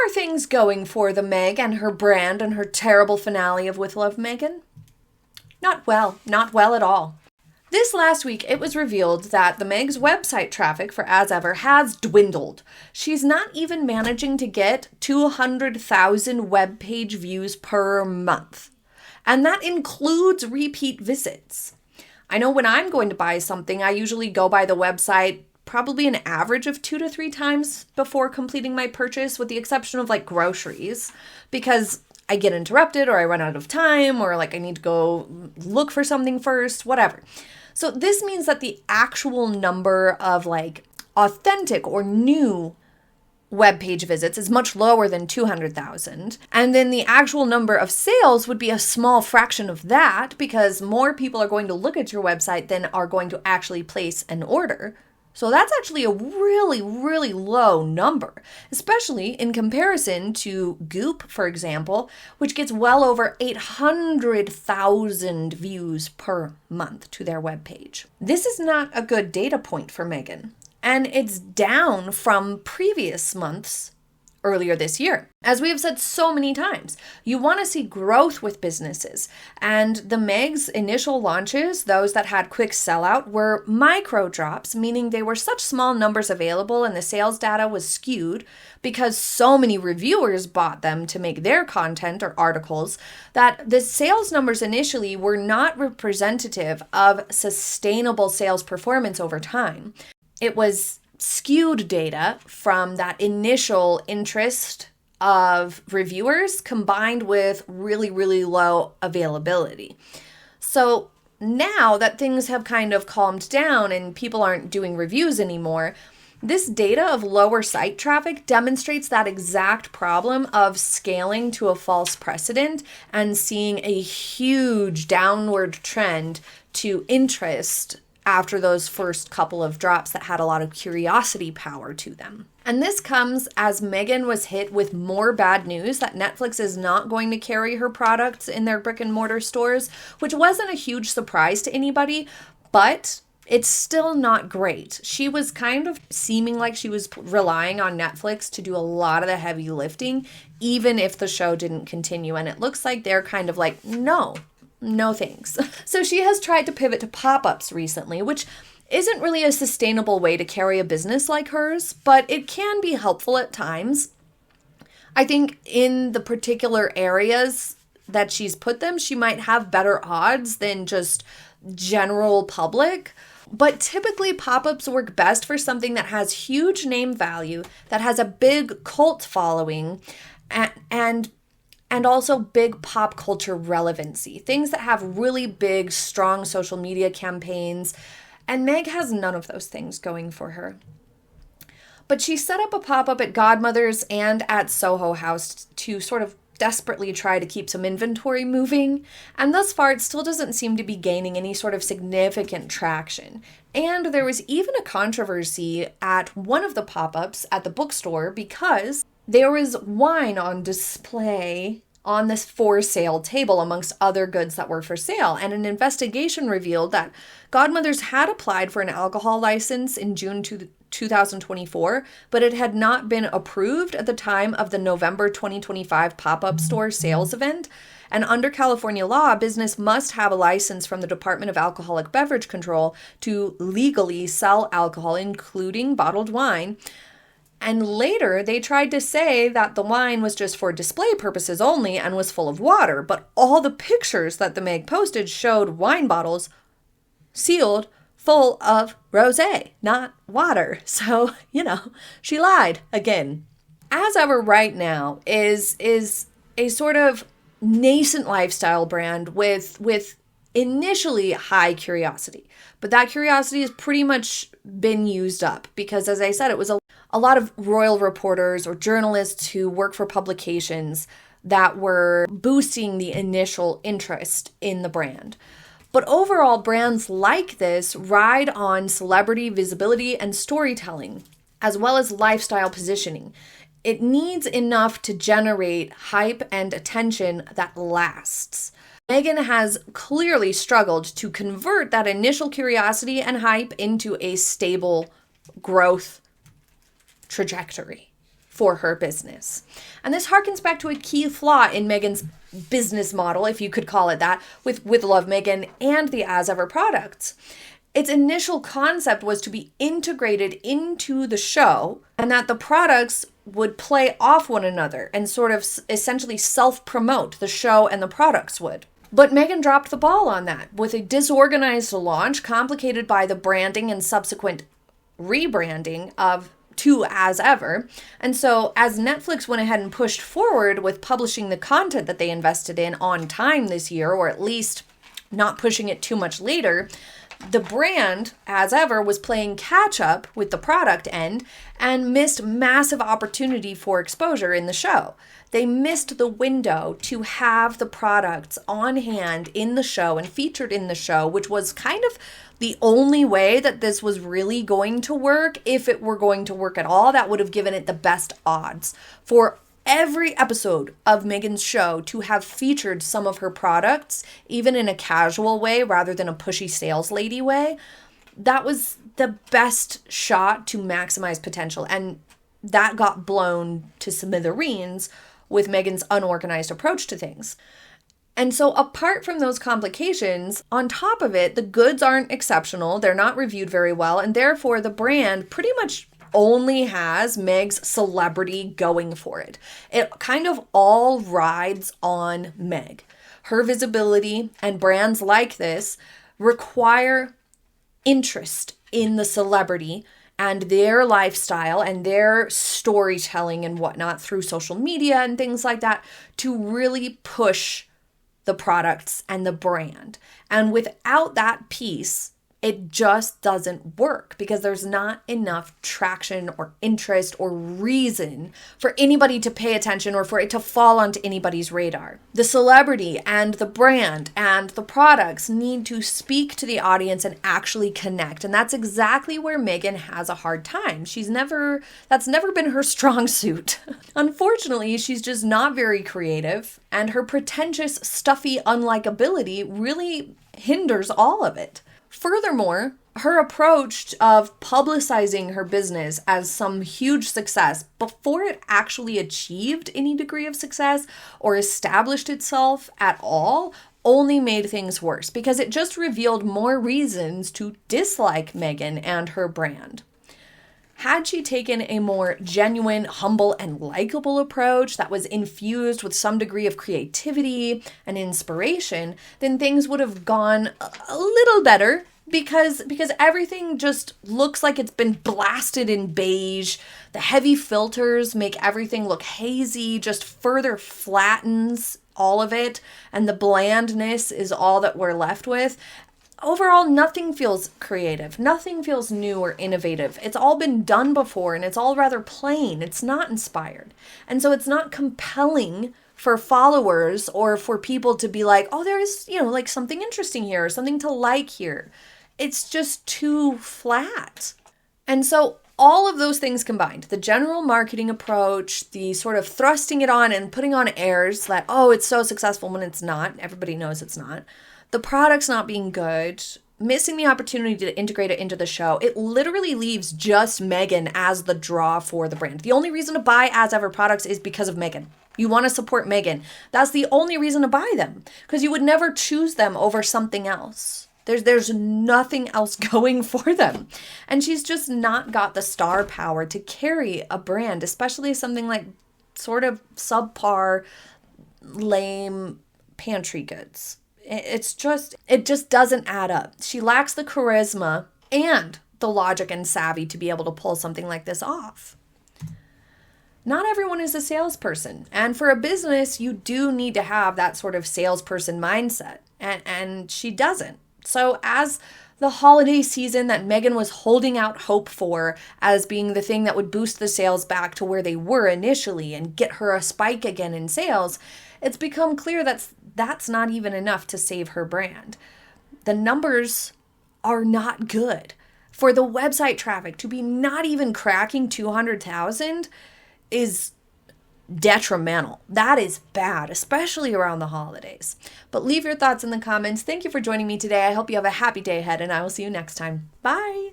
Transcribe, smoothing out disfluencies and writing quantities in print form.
are things going for the Meg and her brand and her terrible finale of With Love, Meghan? Not well at all. This last week, it was revealed that the Meg's website traffic for As Ever has dwindled. She's not even managing to get 200,000 web page views per month. And that includes repeat visits. I know when I'm going to buy something, I usually go by the website probably an average of 2 to 3 times before completing my purchase, with the exception of like groceries, because I get interrupted or I run out of time or like I need to go look for something first, whatever. So this means that the actual number of like authentic or new web page visits is much lower than 200,000. And then the actual number of sales would be a small fraction of that, because more people are going to look at your website than are going to actually place an order. So that's actually a really, really low number, especially in comparison to Goop, for example, which gets well over 800,000 views per month to their webpage. This is not a good data point for Meghan, and it's down from previous months earlier this year. As we have said so many times, you want to see growth with businesses. And the Meg's initial launches, those that had quick sellout, were micro drops, meaning they were such small numbers available and the sales data was skewed because so many reviewers bought them to make their content or articles, that the sales numbers initially were not representative of sustainable sales performance over time. It was skewed data from that initial interest of reviewers combined with really, really low availability. So now that things have kind of calmed down and people aren't doing reviews anymore, this data of lower site traffic demonstrates that exact problem of scaling to a false precedent and seeing a huge downward trend to interest after those first couple of drops that had a lot of curiosity power to them. And this comes as Meghan was hit with more bad news that Netflix is not going to carry her products in their brick and mortar stores, which wasn't a huge surprise to anybody, but it's still not great. She was kind of seeming like she was relying on Netflix to do a lot of the heavy lifting, even if the show didn't continue. And it looks like they're kind of like, no thanks. So she has tried to pivot to pop-ups recently, which isn't really a sustainable way to carry a business like hers, but it can be helpful at times. I think in the particular areas that she's put them, she might have better odds than just general public. But typically pop-ups work best for something that has huge name value, that has a big cult following, and also big pop culture relevancy. Things that have really big, strong social media campaigns. And Meg has none of those things going for her. But she set up a pop-up at Godmother's and at Soho House to sort of desperately try to keep some inventory moving. And thus far, it still doesn't seem to be gaining any sort of significant traction. And there was even a controversy at one of the pop-ups at the bookstore because there was wine on display on this for sale table amongst other goods that were for sale. And an investigation revealed that Godmother's had applied for an alcohol license in June 2024, but it had not been approved at the time of the November 2025 pop-up store sales event. And under California law, a business must have a license from the Department of Alcoholic Beverage Control to legally sell alcohol, including bottled wine. And later, they tried to say that the wine was just for display purposes only and was full of water. But all the pictures that the Meg posted showed wine bottles sealed full of rosé, not water. So, she lied again. As Ever right now is a sort of nascent lifestyle brand with initially high curiosity. But that curiosity has pretty much been used up because, as I said, it was a lot of royal reporters or journalists who work for publications that were boosting the initial interest in the brand. But overall, brands like this ride on celebrity visibility and storytelling, as well as lifestyle positioning. It needs enough to generate hype and attention that lasts. Meghan has clearly struggled to convert that initial curiosity and hype into a stable growth trajectory. for her business. And this harkens back to a key flaw in Meghan's business model, if you could call it that, with Love Meghan and the As Ever products. Its initial concept was to be integrated into the show and that the products would play off one another and sort of essentially self-promote, the show and the products would. But Meghan dropped the ball on that with a disorganized launch complicated by the branding and subsequent rebranding to As Ever. And so as Netflix went ahead and pushed forward with publishing the content that they invested in on time this year, or at least not pushing it too much later, the brand, As Ever, was playing catch up with the product end and missed massive opportunity for exposure in the show. They missed the window to have the products on hand in the show and featured in the show, which was kind of the only way that this was really going to work. If it were going to work at all, that would have given it the best odds for every episode of Meghan's show to have featured some of her products, even in a casual way rather than a pushy sales lady way. That was the best shot to maximize potential. And that got blown to smithereens with Meghan's unorganized approach to things. And so apart from those complications, on top of it, the goods aren't exceptional. They're not reviewed very well. And therefore, the brand pretty much only has Meg's celebrity going for it. It kind of all rides on Meg. Her visibility and brands like this require interest in the celebrity and their lifestyle and their storytelling and whatnot through social media and things like that to really push the products and the brand. And without that piece, it just doesn't work because there's not enough traction or interest or reason for anybody to pay attention or for it to fall onto anybody's radar. The celebrity and the brand and the products need to speak to the audience and actually connect. And that's exactly where Meghan has a hard time. That's never been her strong suit. Unfortunately, she's just not very creative, and her pretentious, stuffy unlikability really hinders all of it. Furthermore, her approach of publicizing her business as some huge success before it actually achieved any degree of success or established itself at all only made things worse because it just revealed more reasons to dislike Meghan and her brand. Had she taken a more genuine, humble, and likable approach that was infused with some degree of creativity and inspiration, then things would have gone a little better because everything just looks like it's been blasted in beige. The heavy filters make everything look hazy, just further flattens all of it, and the blandness is all that we're left with. Overall, nothing feels creative. Nothing feels new or innovative. It's all been done before and it's all rather plain. It's not inspired. And so it's not compelling for followers or for people to be like, oh, there is, like something interesting here or something to like here. It's just too flat. And so all of those things combined, the general marketing approach, the sort of thrusting it on and putting on airs that, oh, it's so successful when it's not. Everybody knows it's not. The product's not being good, missing the opportunity to integrate it into the show, it literally leaves just Meghan as the draw for the brand. The only reason to buy As Ever products is because of Meghan. You want to support Meghan. That's the only reason to buy them, because you would never choose them over something else. There's nothing else going for them. And she's just not got the star power to carry a brand, especially something like sort of subpar, lame pantry goods. It just doesn't add up. She lacks the charisma and the logic and savvy to be able to pull something like this off. Not everyone is a salesperson. And for a business, you do need to have that sort of salesperson mindset. And she doesn't. So as the holiday season that Meghan was holding out hope for as being the thing that would boost the sales back to where they were initially and get her a spike again in sales, it's become clear that's not even enough to save her brand. The numbers are not good. For the website traffic to be not even cracking 200,000 is detrimental. That is bad, especially around the holidays. But leave your thoughts in the comments. Thank you for joining me today. I hope you have a happy day ahead, and I will see you next time. Bye.